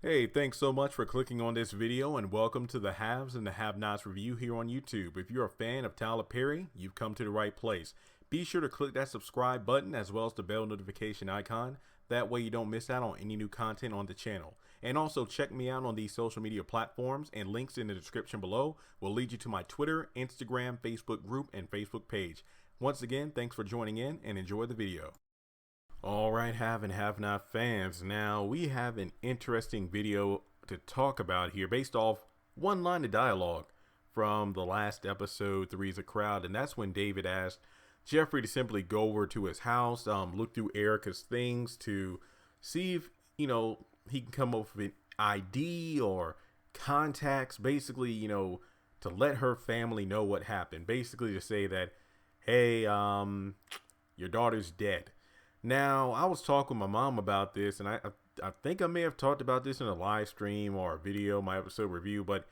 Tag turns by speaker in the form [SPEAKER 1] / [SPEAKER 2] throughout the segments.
[SPEAKER 1] Hey, thanks so much for clicking on this video and welcome to the Haves and the Have-Nots review here on YouTube. If you're a fan of Tyler Perry, you've come to the right place. Be sure to click that subscribe button as well as the bell notification icon. That way you don't miss out on any new content on the channel. And also check me out on these social media platforms, and links in the description below will lead you to my Twitter, Instagram, Facebook group, and Facebook page. Once again, thanks for joining in and enjoy the video. All right, have and have not fans. Now we have an interesting video to talk about here based off one line of dialogue from the last episode, Three's a Crowd. And that's when David asked Jeffrey to simply go over to his house, look through Erica's things to see if, he can come up with an ID or contacts, basically, to let her family know what happened. Basically to say that, hey, your daughter's dead. Now, I was talking with my mom about this, and I think I may have talked about this in a live stream or a video, my episode review, but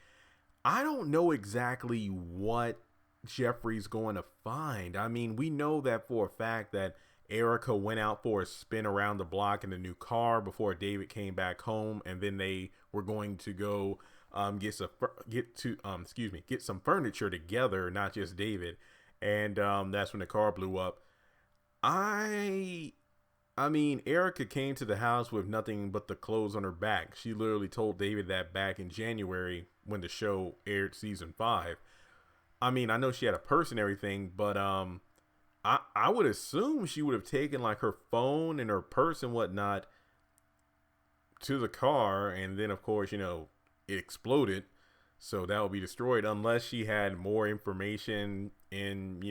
[SPEAKER 1] I don't know exactly what Jeffrey's going to find. I mean, we know that for a fact that Erica went out for a spin around the block in a new car before David came back home, and then they were going to go get some furniture together, not just David, and that's when the car blew up. I mean, Erica came to the house with nothing but the clothes on her back. She literally told David that back in January when the show aired season 5. I mean, I know she had a purse and everything, but I would assume she would have taken like her phone and her purse and whatnot to the car, and then of course, it exploded, so that would be destroyed unless she had more information in,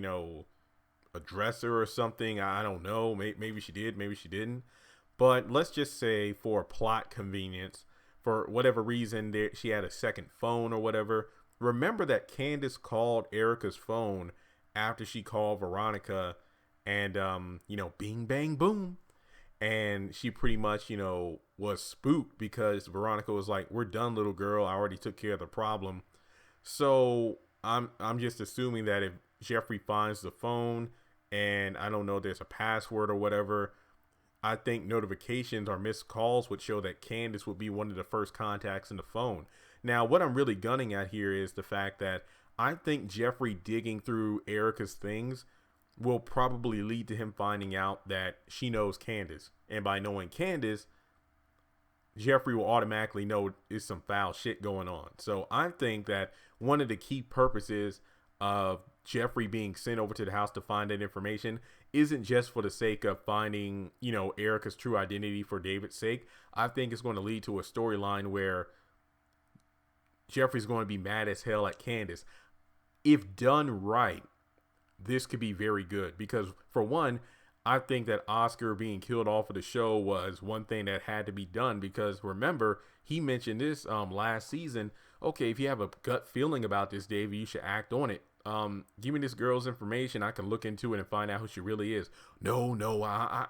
[SPEAKER 1] a dresser or something. I don't know. Maybe she did, maybe she didn't. But let's just say for plot convenience, for whatever reason, she had a second phone or whatever. Remember that Candace called Erica's phone after she called Veronica, and bing bang boom, and she pretty much was spooked because Veronica was like, "We're done, little girl. I already took care of the problem." So I'm just assuming that if Jeffrey finds the phone, and I don't know, there's a password or whatever, I think notifications or missed calls would show that Candace would be one of the first contacts in the phone. Now, what I'm really gunning at here is the fact that I think Jeffrey digging through Erica's things will probably lead to him finding out that she knows Candace. And by knowing Candace, Jeffrey will automatically know there's some foul shit going on. So I think that one of the key purposes of Jeffrey being sent over to the house to find that information isn't just for the sake of finding, Erica's true identity for David's sake. I think it's going to lead to a storyline where Jeffrey's going to be mad as hell at Candace. If done right, this could be very good because, for one, I think that Oscar being killed off of the show was one thing that had to be done, because remember, he mentioned this last season. Okay, if you have a gut feeling about this, David, you should act on it. Give me this girl's information. I can look into it and find out who she really is. No,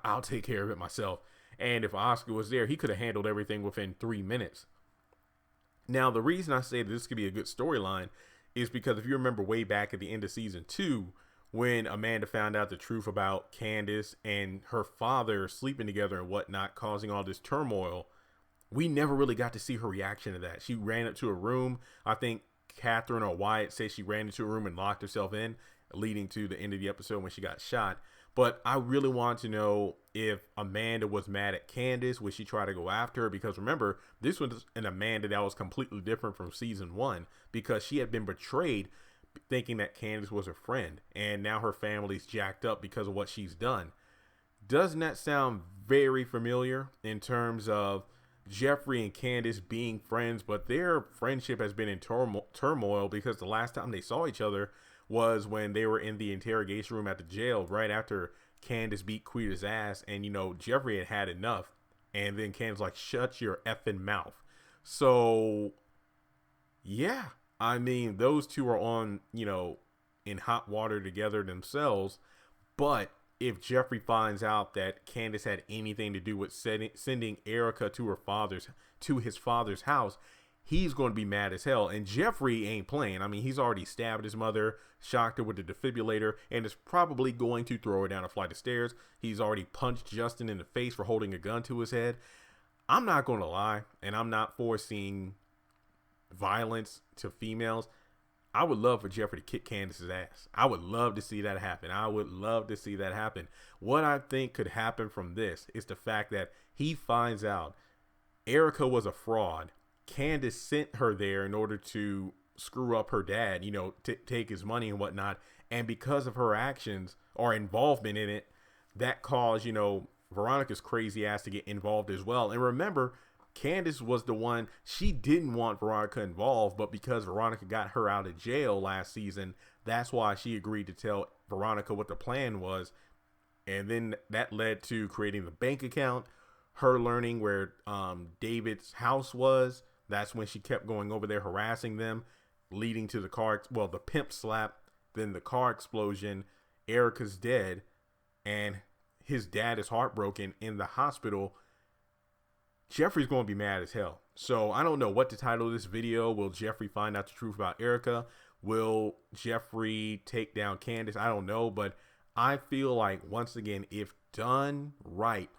[SPEAKER 1] I'll take care of it myself. And if Oscar was there, he could have handled everything within 3 minutes. Now, the reason I say that this could be a good storyline is because if you remember way back at the end of season 2, when Amanda found out the truth about Candace and her father sleeping together and whatnot, causing all this turmoil, we never really got to see her reaction to that. She ran up to a room. I think Catherine or Wyatt said she ran into a room and locked herself in, leading to the end of the episode when she got shot. But I really want to know if Amanda was mad at Candace. Would she try to go after her? Because remember, this was an Amanda that was completely different from season 1, because she had been betrayed thinking that Candace was her friend, and now her family's jacked up because of what she's done. Doesn't that sound very familiar in terms of Jeffrey and Candace being friends, but their friendship has been in turmoil because the last time they saw each other was when they were in the interrogation room at the jail right after Candace beat Quita's ass, and Jeffrey had had enough, and then Candace like, "Shut your effing mouth." So yeah, I mean, those two are on, in hot water together themselves. But if Jeffrey finds out that Candace had anything to do with sending Erica to his father's house, he's going to be mad as hell. And Jeffrey ain't playing. I mean, he's already stabbed his mother, shocked her with the defibrillator, and is probably going to throw her down a flight of stairs. He's already punched Justin in the face for holding a gun to his head. I'm not going to lie, and I'm not foreseeing violence to females. I would love for Jeffrey to kick Candace's ass. I would love to see that happen. I would love to see that happen. What I think could happen from this is the fact that he finds out Erica was a fraud. Candace sent her there in order to screw up her dad, take his money and whatnot. And because of her actions or involvement in it, that caused, Veronica's crazy ass to get involved as well. And remember, Candace was the one, she didn't want Veronica involved, but because Veronica got her out of jail last season, that's why she agreed to tell Veronica what the plan was. And then that led to creating the bank account, her learning where David's house was. That's when she kept going over there harassing them, leading to the pimp slap, then the car explosion. Erica's dead, and his dad is heartbroken in the hospital. Jeffrey's going to be mad as hell. So I don't know what to title this video. Will Jeffrey find out the truth about Erica? Will Jeffrey take down Candace? I don't know, but I feel like, once again, if done right,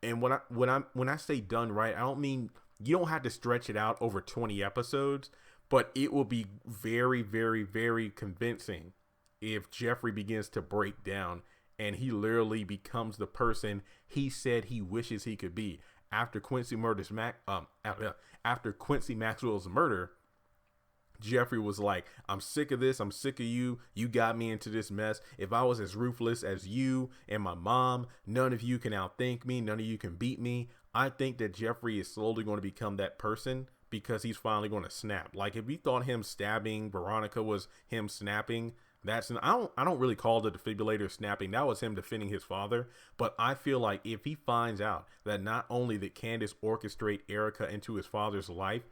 [SPEAKER 1] and when I say done right, I don't mean you don't have to stretch it out over 20 episodes, but it will be very, very, very convincing if Jeffrey begins to break down and he literally becomes the person he said he wishes he could be. After Quincy Maxwell's murder, Jeffrey was like, I'm sick of this. I'm sick of you. You got me into this mess. If I was as ruthless as you and my mom, none of you can outthink me. None of you can beat me. I think that Jeffrey is slowly going to become that person because he's finally going to snap. Like, if you thought him stabbing Veronica was him snapping, I don't really call the defibrillator snapping. That was him defending his father. But I feel like if he finds out that not only did Candace orchestrate Erica into his father's life,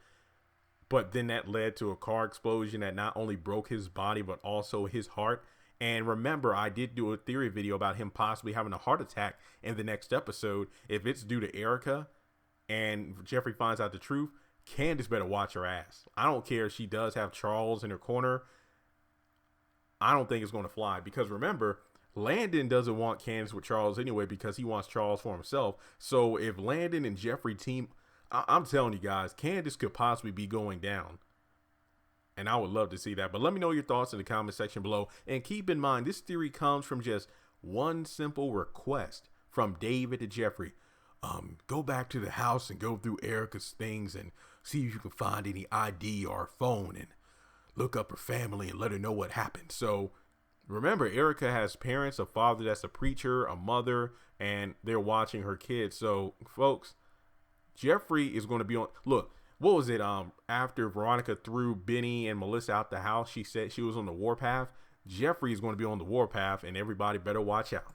[SPEAKER 1] but then that led to a car explosion that not only broke his body, but also his heart. And remember, I did do a theory video about him possibly having a heart attack in the next episode. If it's due to Erica and Jeffrey finds out the truth, Candace better watch her ass. I don't care if she does have Charles in her corner. I don't think it's going to fly, because remember, Landon doesn't want Candace with Charles anyway because he wants Charles for himself. So if Landon and Jeffrey team, I'm telling you guys, Candace could possibly be going down. And I would love to see that. But let me know your thoughts in the comment section below. And keep in mind, this theory comes from just one simple request from David to Jeffrey. Go back to the house and go through Erica's things and see if you can find any ID or phone and look up her family and let her know what happened. So remember, Erica has parents, a father that's a preacher, a mother, and they're watching her kids. So folks, Jeffrey is going to be on. Look, what was it? After Veronica threw Benny and Melissa out the house, she said she was on the warpath. Jeffrey is going to be on the warpath, and everybody better watch out.